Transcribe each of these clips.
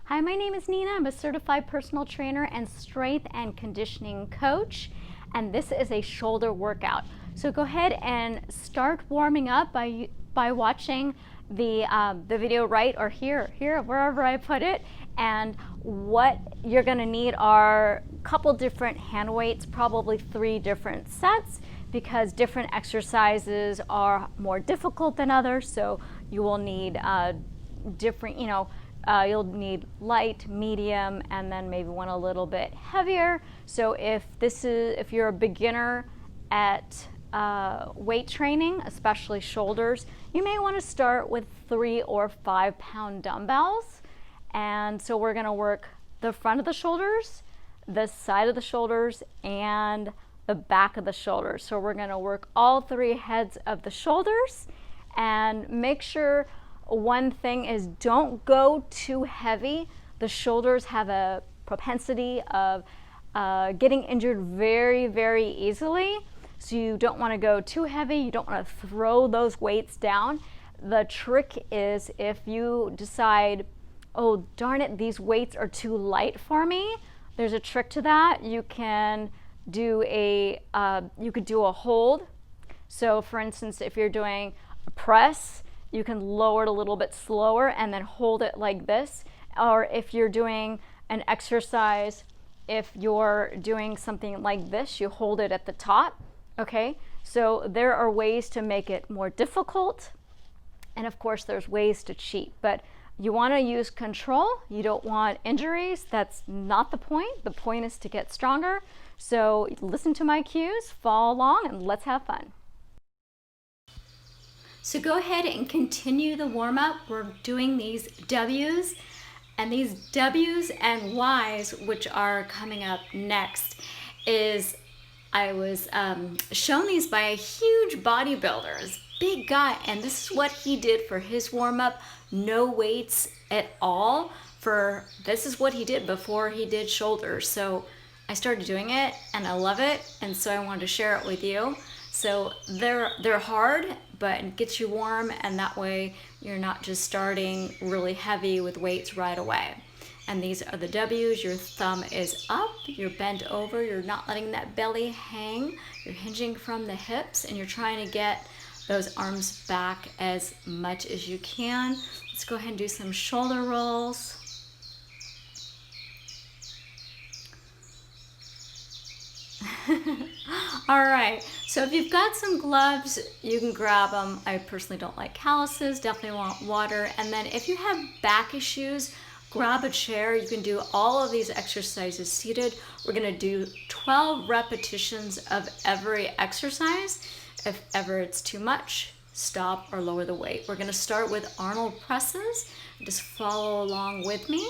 Hi, my name is Nina. I'm a certified personal trainer and strength and conditioning coach, and this is a shoulder workout. So go ahead and start warming up by watching the video right or here, wherever I put it. And what you're going to need are a couple different hand weights, probably 3 different sets, because different exercises are more difficult than others. So you will need different, you'll need light, medium, and then maybe one a little bit heavier. So if you're a beginner at weight training, especially shoulders, you may want to start with 3 or 5 pound dumbbells. And so we're going to work the front of the shoulders, the side of the shoulders, and the back of the shoulders. So we're going to work all 3 heads of the shoulders, and make sure one thing is don't go too heavy. The shoulders have a propensity of getting injured very, very easily. So you don't want to go too heavy. You don't want to throw those weights down. The trick is if you decide, oh, darn it, these weights are too light for me, there's a trick to that. You can do you could do a hold. So for instance, if you're doing a press, you can lower it a little bit slower and then hold it like this. Or if you're doing an exercise, if you're doing something like this, you hold it at the top. Okay, so there are ways to make it more difficult, and of course there's ways to cheat, but you want to use control. You don't want injuries. That's not the point. The point is to get stronger. So listen to my cues, follow along, and let's have fun. So go ahead and continue the warm-up. We're doing these W's, and these W's and Y's, which are coming up next, is I was shown these by a huge bodybuilder, this big guy, and this is what he did for his warm-up. No weights at all. This is what he did before he did shoulders. So I started doing it and I love it, and so I wanted to share it with you. So they're hard, but it gets you warm, and that way you're not just starting really heavy with weights right away. And these are the W's. Your thumb is up, you're bent over, you're not letting that belly hang, you're hinging from the hips, and you're trying to get those arms back as much as you can. Let's go ahead and do some shoulder rolls. All right, so if you've got some gloves, you can grab them. I personally don't like calluses, definitely want water. And then if you have back issues, grab a chair. You can do all of these exercises seated. We're gonna do 12 repetitions of every exercise. If ever it's too much, stop or lower the weight. We're gonna start with Arnold presses. Just follow along with me.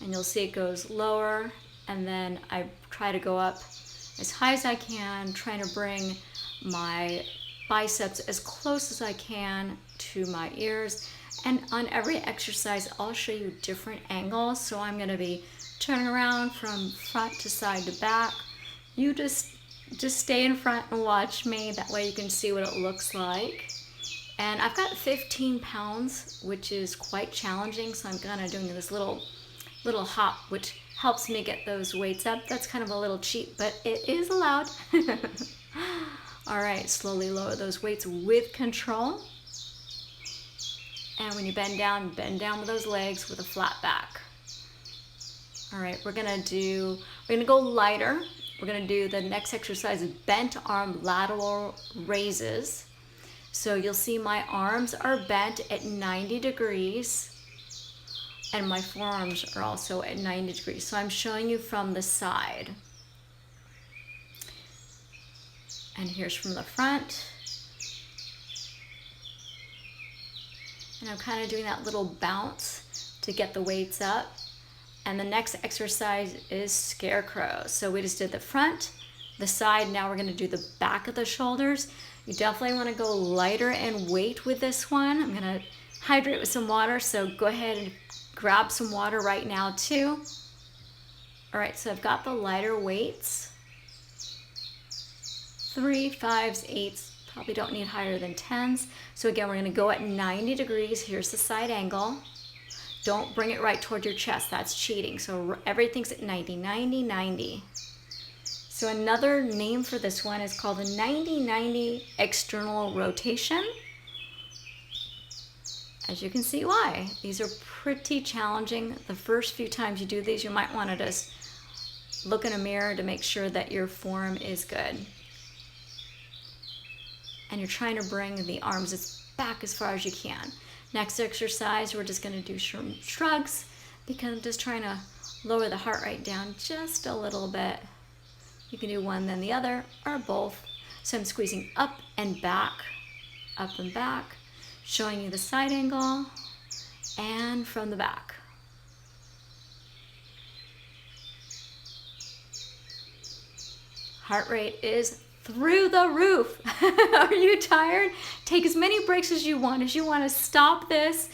And you'll see it goes lower, and then I try to go up as high as I can, trying to bring my biceps as close as I can to my ears. And on every exercise, I'll show you different angles. So I'm gonna be turning around from front to side to back. You just stay in front and watch me. That way you can see what it looks like. And I've got 15 pounds, which is quite challenging. So I'm kind of doing this little hop, which helps me get those weights up. That's kind of a little cheat, but it is allowed. All right, slowly lower those weights with control. And when you bend down with those legs with a flat back. All right, we're gonna go lighter. We're gonna do the next exercise, bent arm lateral raises. So you'll see my arms are bent at 90 degrees. And my forearms are also at 90 degrees. So I'm showing you from the side. And here's from the front. And I'm kind of doing that little bounce to get the weights up. And the next exercise is scarecrows. So we just did the front, the side. Now we're going to do the back of the shoulders. You definitely want to go lighter in weight with this one. I'm going to hydrate with some water. So go ahead and grab some water right now too. All right, so I've got the lighter weights. 3, 5s, 8s, probably don't need higher than 10s. So again, we're gonna go at 90 degrees. Here's the side angle. Don't bring it right toward your chest. That's cheating. So everything's at 90, 90, 90. So another name for this one is called a 90-90 external rotation. As you can see why. These are pretty challenging. The first few times you do these, you might want to just look in a mirror to make sure that your form is good. And you're trying to bring the arms back as far as you can. Next exercise, we're just going to do shrugs because I'm just trying to lower the heart rate down just a little bit. You can do one, then the other, or both. So I'm squeezing up and back, showing you the side angle and from the back. Heart rate is through the roof. Are you tired? Take as many breaks as you want. If you want to stop this,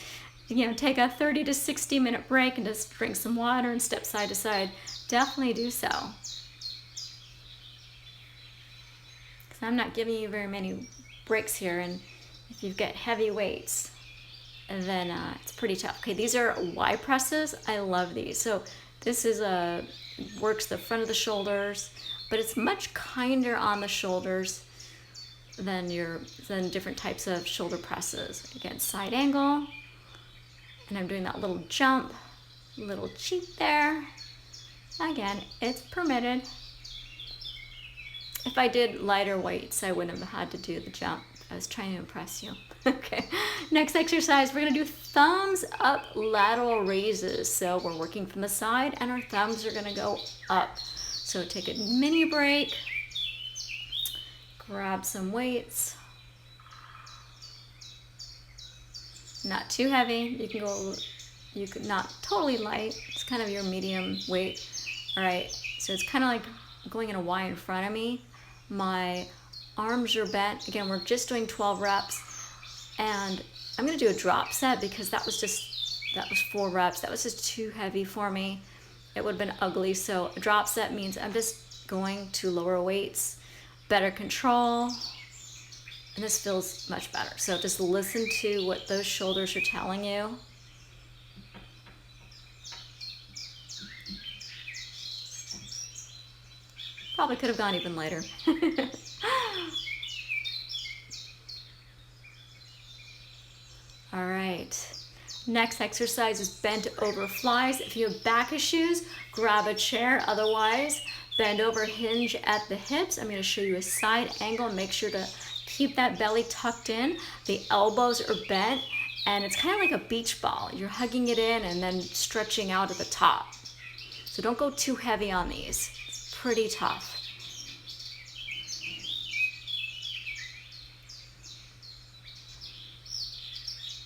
take a 30 to 60 minute break and just drink some water and step side to side, definitely do so. Because I'm not giving you very many breaks here, and if you've got heavy weights, then it's pretty tough. Okay, these are Y presses. I love these. So this is works the front of the shoulders, but it's much kinder on the shoulders than different types of shoulder presses. Again, side angle, and I'm doing that little jump, little cheat there. Again, it's permitted. If I did lighter weights, I wouldn't have had to do the jump. I was trying to impress you. Okay, next exercise, we're gonna do thumbs up lateral raises. So we're working from the side and our thumbs are gonna go up. So take a mini break, grab some weights. Not too heavy, you could not totally light, it's kind of your medium weight. All right, so it's kind of like going in a Y in front of me. My arms are bent. Again, we're just doing 12 reps, and I'm gonna do a drop set because that was 4 reps. That was just too heavy for me. It would have been ugly. So a drop set means I'm just going to lower weights, better control, and this feels much better. So just listen to what those shoulders are telling you. Probably could have gone even lighter. All right, next exercise is bent over flies. If you have back issues, grab a chair. Otherwise, bend over, hinge at the hips. I'm gonna show you a side angle. Make sure to keep that belly tucked in. The elbows are bent, and it's kind of like a beach ball. You're hugging it in and then stretching out at the top. So don't go too heavy on these. It's pretty tough.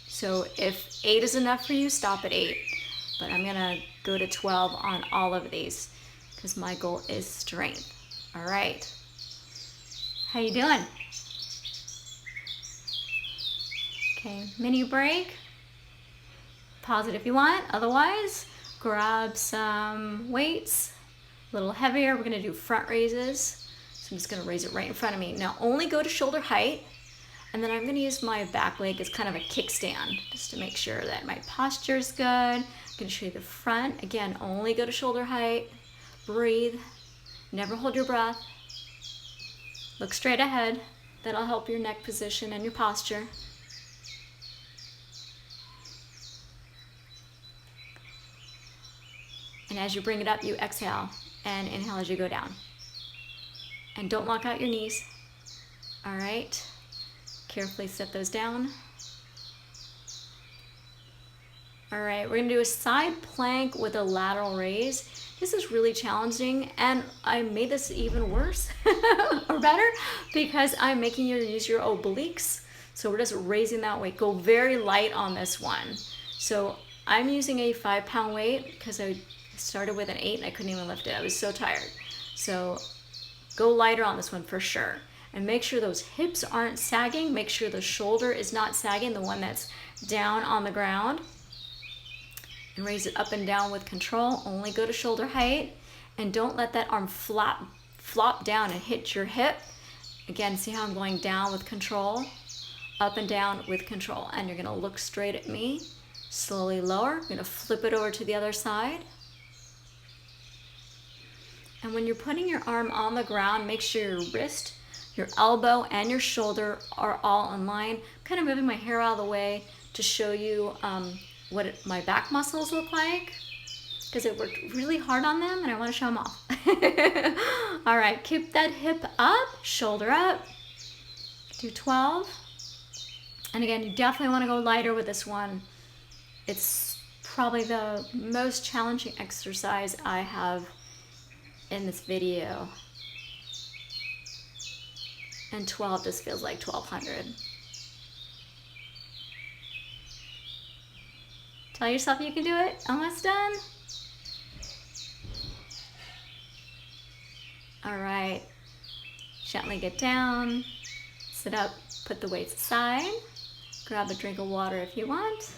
So if 8 is enough for you, stop at 8. But I'm gonna go to 12 on all of these because my goal is strength. All right. How you doing? Okay, mini break. Pause it if you want. Otherwise, grab some weights, a little heavier. We're gonna do front raises. So I'm just gonna raise it right in front of me. Now only go to shoulder height. And then I'm going to use my back leg as kind of a kickstand just to make sure that my posture is good. I'm going to show you the front. Again, only go to shoulder height. Breathe. Never hold your breath. Look straight ahead. That'll help your neck position and your posture. And as you bring it up, you exhale and inhale as you go down. And don't lock out your knees. All right. Carefully set those down. All right, we're gonna do a side plank with a lateral raise. This is really challenging, and I made this even worse or better because I'm making you use your obliques. So we're just raising that weight. Go very light on this one. So I'm using a 5-pound weight because I started with an 8 and I couldn't even lift it. I was so tired. So go lighter on this one for sure. And make sure those hips aren't sagging. Make sure the shoulder is not sagging, the one that's down on the ground. And raise it up and down with control. Only go to shoulder height. And don't let that arm flop down and hit your hip. Again, see how I'm going down with control, up and down with control. And you're gonna look straight at me, Slowly lower. I'm going to flip it over to the other side. And when you're putting your arm on the ground, make sure your wrist, your elbow, and your shoulder are all in line. I'm kind of moving my hair out of the way to show you what my back muscles look like, because it worked really hard on them and I want to show them off. All right, keep that hip up, shoulder up. Do 12. And again, you definitely want to go lighter with this one. It's probably the most challenging exercise I have in this video. And 12 just feels like 1200. Tell yourself you can do it. Almost done. All right. Gently get down, sit up, put the weights aside, grab a drink of water if you want,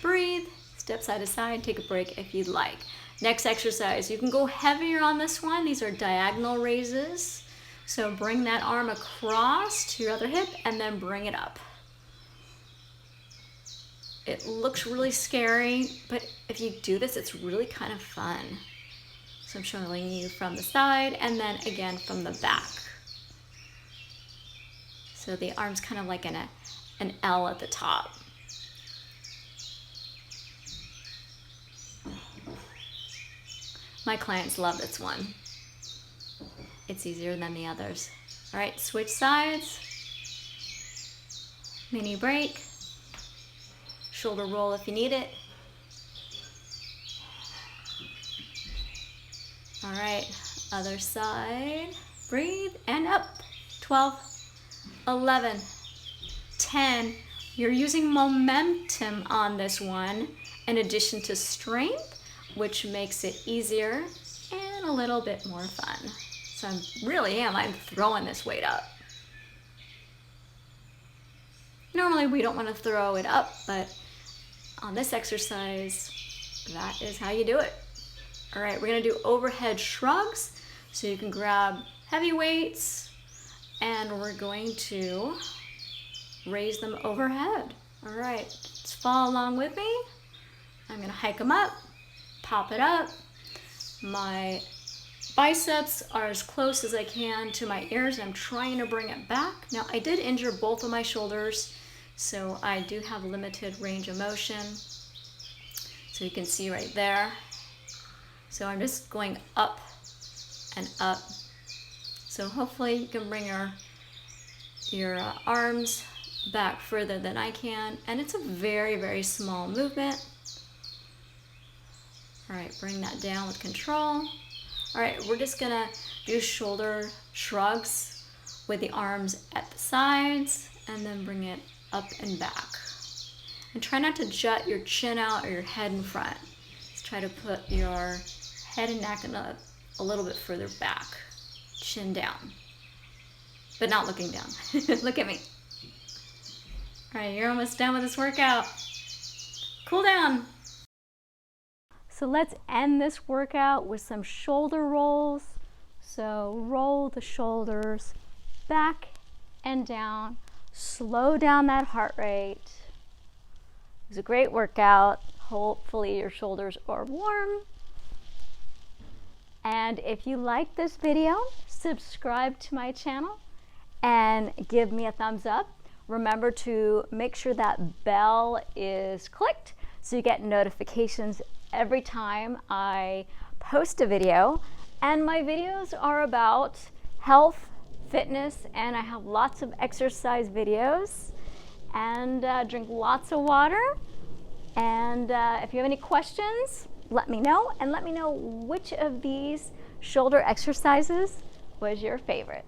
breathe, step side to side, take a break if you'd like. Next exercise, you can go heavier on this one. These are diagonal raises. So bring that arm across to your other hip and then bring it up. It looks really scary, but if you do this, it's really kind of fun. So I'm showing you from the side and then again from the back. So the arm's kind of like an L at the top. My clients love this one. It's easier than the others. All right, switch sides. Mini break. Shoulder roll if you need it. All right, other side. Breathe and up. 12, 11, 10. You're using momentum on this one in addition to strength, which makes it easier and a little bit more fun. So I'm throwing this weight up. Normally we don't want to throw it up, but on this exercise, that is how you do it. All right, we're gonna do overhead shrugs. So you can grab heavy weights and we're going to raise them overhead. All right, let's follow along with me. I'm gonna hike them up, pop it up. My biceps are as close as I can to my ears. I'm trying to bring it back. Now, I did injure both of my shoulders, so I do have limited range of motion. So you can see right there. So I'm just going up and up. So hopefully you can bring your arms back further than I can. And it's a very, very small movement. All right, bring that down with control. All right, we're just gonna do shoulder shrugs with the arms at the sides and then bring it up and back. And try not to jut your chin out or your head in front. Just try to put your head and neck a little bit further back. Chin down, but not looking down. Look at me. All right, you're almost done with this workout. Cool down. So let's end this workout with some shoulder rolls. So roll the shoulders back and down. Slow down that heart rate. It was a great workout. Hopefully your shoulders are warm. And if you like this video, subscribe to my channel and give me a thumbs up. Remember to make sure that bell is clicked so you get notifications every time I post a video. And my videos are about health, fitness, and I have lots of exercise videos. And drink lots of water. And if you have any questions, let me know, and let me know which of these shoulder exercises was your favorite.